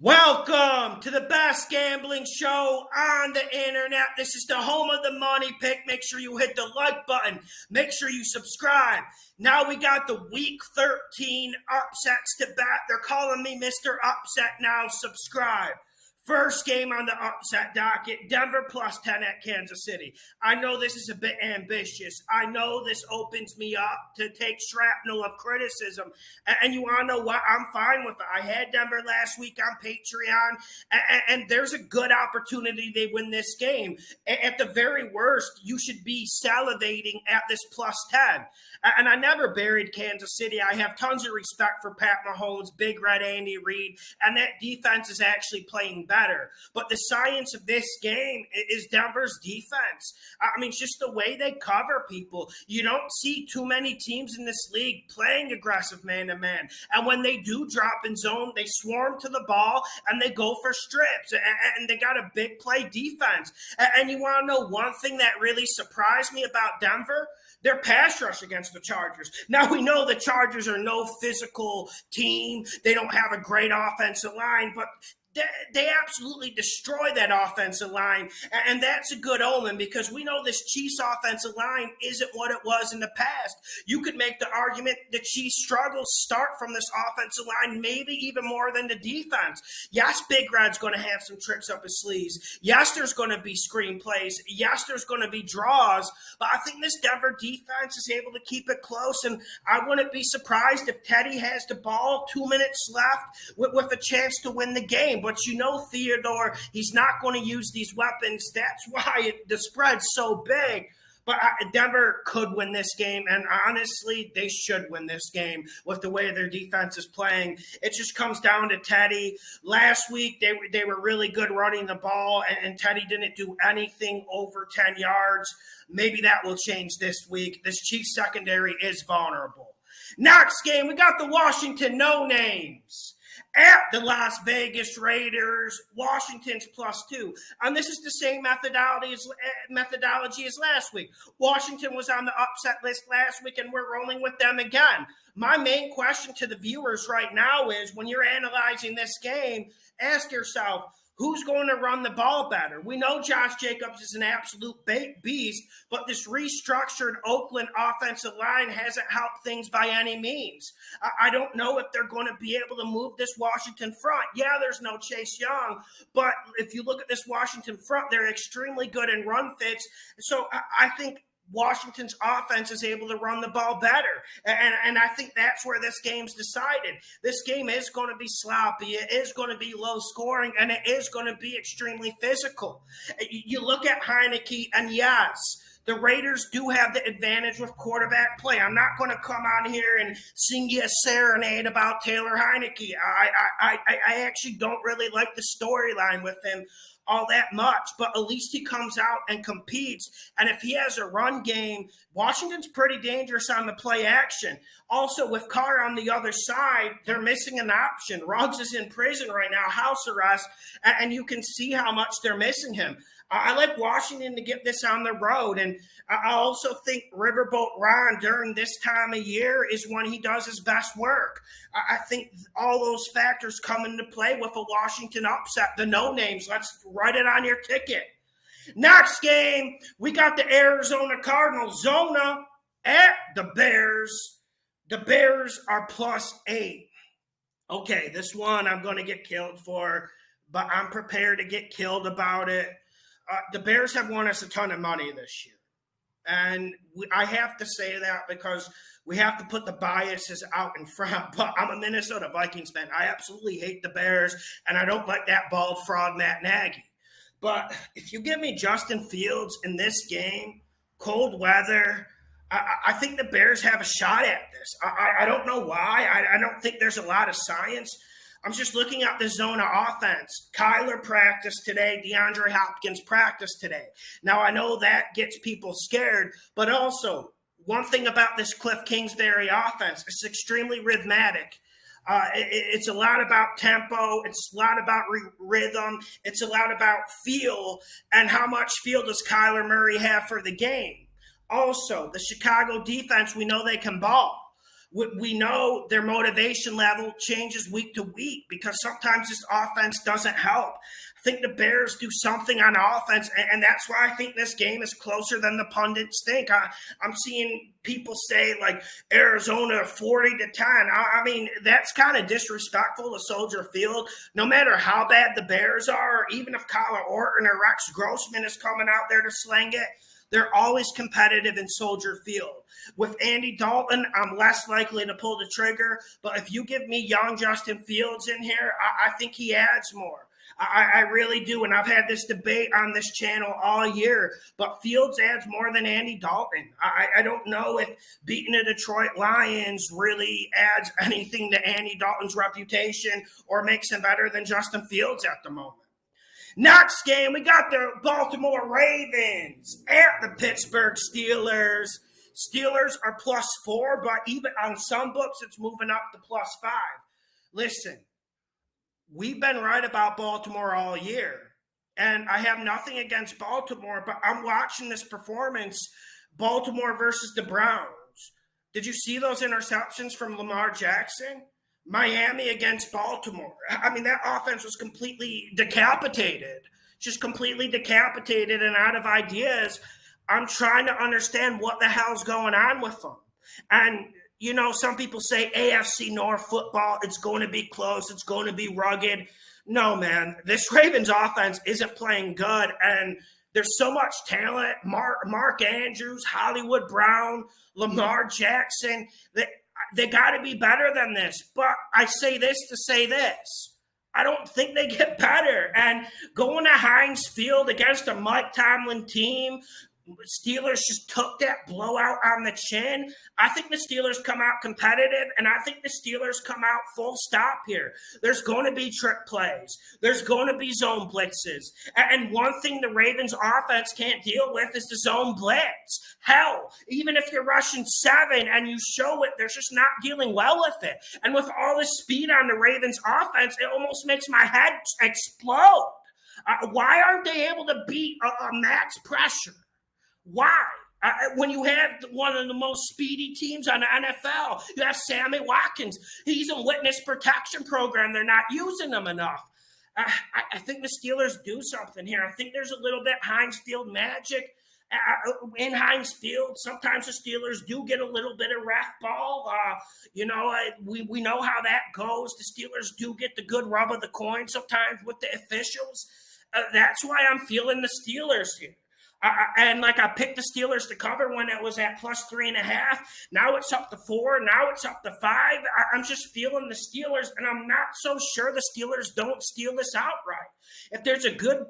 Welcome to the best gambling show on the internet. This is the home of the money pick. Make sure you hit the like button. Make sure you subscribe. Now we got the week 13 upsets to bet. They're calling me Mr. Upset now. Subscribe. First game on the upset docket, Denver plus 10 at Kansas City. I know this is a bit ambitious. I know this opens me up to take shrapnel of criticism. And you want to know what? I'm fine with it. I had Denver last week on Patreon, and there's a good opportunity they win this game. At the very worst, you should be salivating at this plus 10. And I never buried Kansas City. I have tons of respect for Pat Mahomes, Big Red Andy Reid, and that defense is actually playing better. But the science of this game is Denver's defense. I mean, it's just the way they cover people. You don't see too many teams in this league playing aggressive man-to-man. And when they do drop in zone, they swarm to the ball and they go for strips. And they got a big play defense. And you want to know one thing that really surprised me about Denver? Their pass rush against the Chargers. Now, we know the Chargers are no physical team. They don't have a great offensive line, but they absolutely destroy that offensive line, and that's a good omen because we know this Chiefs offensive line isn't what it was in the past. You could make the argument the Chiefs' struggles start from this offensive line, maybe even more than the defense. Yes, Big Red's going to have some tricks up his sleeves. Yes, there's going to be screenplays. Yes, there's going to be draws, but I think this Denver defense is able to keep it close, and I wouldn't be surprised if Teddy has the ball, 2 minutes left, with a chance to win the game. But you know, Theodore, he's not going to use these weapons. That's why the spread's so big. But Denver could win this game, and honestly, they should win this game with the way their defense is playing. It just comes down to Teddy. Last week, they were really good running the ball, and Teddy didn't do anything over 10 yards. Maybe that will change this week. This Chiefs secondary is vulnerable. Next game, we got the Washington no-names at the Las Vegas Raiders. Washington's +2. And this is the same methodology as last week. Washington was on the upset list last week, and we're rolling with them again. My main question to the viewers right now is, when you're analyzing this game, ask yourself, who's going to run the ball better? We know Josh Jacobs is an absolute beast, but this restructured Oakland offensive line hasn't helped things by any means. I don't know if they're going to be able to move this Washington front. Yeah, there's no Chase Young, but if you look at this Washington front, they're extremely good in run fits. So I think Washington's offense is able to run the ball better. And I think that's where this game's decided. This game is going to be sloppy. It is going to be low scoring, and it is going to be extremely physical. You look at Heineke, and yes, the Raiders do have the advantage with quarterback play. I'm not going to come on here and sing you a serenade about Taylor Heineke. I actually don't really like the storyline with him all that much, but at least he comes out and competes. And if he has a run game, Washington's pretty dangerous on the play action. Also, with Carr on the other side, they're missing an option. Ruggs is in prison right now, house arrest, and you can see how much they're missing him. I like Washington to get this on the road, and I also think Riverboat Ron during this time of year is when he does his best work. I think all those factors come into play with a Washington upset. The no-names, let's write it on your ticket. Next game, we got the Arizona Cardinals. Zona at the Bears. The Bears are +8. Okay, this one I'm going to get killed for, but I'm prepared to get killed about it. The Bears have won us a ton of money this year. And I have to say that because we have to put the biases out in front. But I'm a Minnesota Vikings fan. I absolutely hate the Bears, and I don't like that bald fraud Matt Nagy. But if you give me Justin Fields in this game, cold weather, I think the Bears have a shot at this. I don't know why. I don't think there's a lot of science. I'm just looking at the Zona offense. Kyler practiced today. DeAndre Hopkins practiced today. Now, I know that gets people scared, but also one thing about this Cliff Kingsbury offense, it's extremely rhythmic. It's a lot about tempo. It's a lot about rhythm. It's a lot about feel, and how much feel does Kyler Murray have for the game. Also, the Chicago defense, we know they can ball. We know their motivation level changes week to week because sometimes this offense doesn't help. I think the Bears do something on offense, and that's why I think this game is closer than the pundits think. I'm seeing people say, like, Arizona 40-10. I mean, that's kind of disrespectful to Soldier Field. No matter how bad the Bears are, or even if Kyler Orton or Rex Grossman is coming out there to sling it, they're always competitive in Soldier Field. With Andy Dalton, I'm less likely to pull the trigger, but if you give me young Justin Fields in here, I think he adds more. I really do, and I've had this debate on this channel all year, but Fields adds more than Andy Dalton. I don't know if beating the Detroit Lions really adds anything to Andy Dalton's reputation or makes him better than Justin Fields at the moment. Next game, we got the Baltimore Ravens at the Pittsburgh Steelers. Steelers are +4, but even on some books, it's moving up to +5. Listen, we've been right about Baltimore all year, and I have nothing against Baltimore, but I'm watching this performance, Baltimore versus the Browns. Did you see those interceptions from Lamar Jackson? Miami against Baltimore. I mean, that offense was completely decapitated, just completely decapitated and out of ideas. I'm trying to understand what the hell's going on with them. And, you know, some people say AFC North football, it's going to be close, it's going to be rugged. No, man, this Ravens offense isn't playing good, and there's so much talent. Mark Andrews, Hollywood Brown, Lamar Jackson, they got to be better than this. But I say this to say this. I don't think they get better. And going to Heinz Field against a Mike Tomlin team, Steelers just took that blowout on the chin. I think the Steelers come out competitive, and I think the Steelers come out full stop here. There's going to be trick plays. There's going to be zone blitzes. And one thing the Ravens offense can't deal with is the zone blitz. Hell, even if you're rushing 7 and you show it, they're just not dealing well with it. And with all the speed on the Ravens offense, it almost makes my head explode. Why aren't they able to beat a max pressure? Why? When you have one of the most speedy teams on the NFL, you have Sammy Watkins. He's a witness protection program. They're not using him enough. I think the Steelers do something here. I think there's a little bit Heinz Field magic. In Heinz Field, sometimes the Steelers do get a little bit of ref ball. We know how that goes. The Steelers do get the good rub of the coin sometimes with the officials. That's why I'm feeling the Steelers here. And I picked the Steelers to cover when it was at +3.5. Now it's up to 4. Now it's up to 5. I'm just feeling the Steelers, and I'm not so sure the Steelers don't steal this outright. If there's a good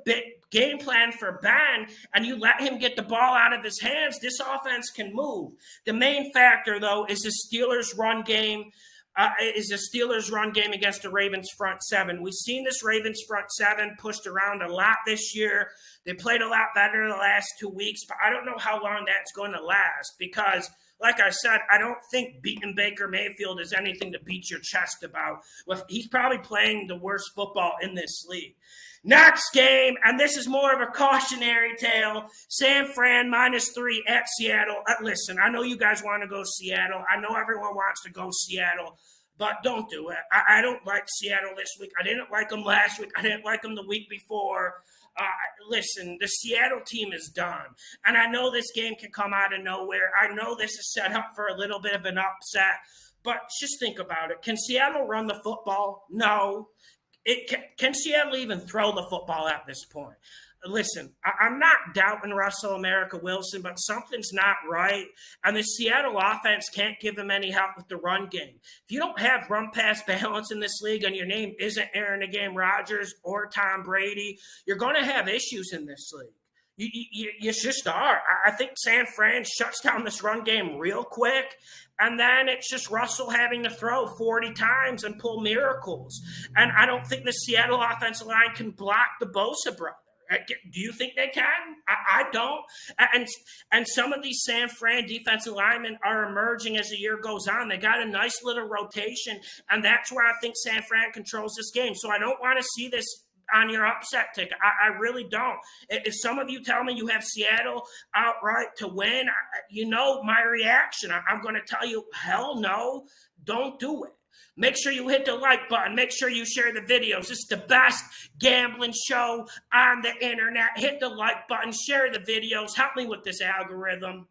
game plan for Ben and you let him get the ball out of his hands, this offense can move. The main factor, though, is the Steelers' run game. Against the Ravens front 7. We've seen this Ravens front 7 pushed around a lot this year. They played a lot better the last 2 weeks, but I don't know how long that's going to last because, like I said, I don't think beating Baker Mayfield is anything to beat your chest about. He's probably playing the worst football in this league. Next game, and this is more of a cautionary tale, San Fran -3 at Seattle. Listen, I know you guys want to go Seattle. I know everyone wants to go Seattle, but don't do it. I don't like Seattle this week. I didn't like them last week. I didn't like them the week before. Listen, the Seattle team is done, and I know this game can come out of nowhere. I know this is set up for a little bit of an upset, but just think about it. Can Seattle run the football? No. Can Seattle even throw the football at this point? Listen, I'm not doubting Russell America Wilson, but something's not right. And the Seattle offense can't give him any help with the run game. If you don't have run-pass balance in this league and your name isn't Aaron the Game Rodgers or Tom Brady, you're going to have issues in this league. You just are. I think San Fran shuts down this run game real quick, and then it's just Russell having to throw 40 times and pull miracles. And I don't think the Seattle offensive line can block the Bosa brother. Do you think they can? I don't. And some of these San Fran defensive linemen are emerging as the year goes on. They got a nice little rotation, and that's where I think San Fran controls this game. So I don't want to see this on your upset ticket. I really don't. If some of you tell me you have Seattle outright to win, you know my reaction. I'm going to tell you, hell no, don't do it. Make sure you hit the like button. Make sure you share the videos. This is the best gambling show on the internet. Hit the like button, share the videos. Help me with this algorithm.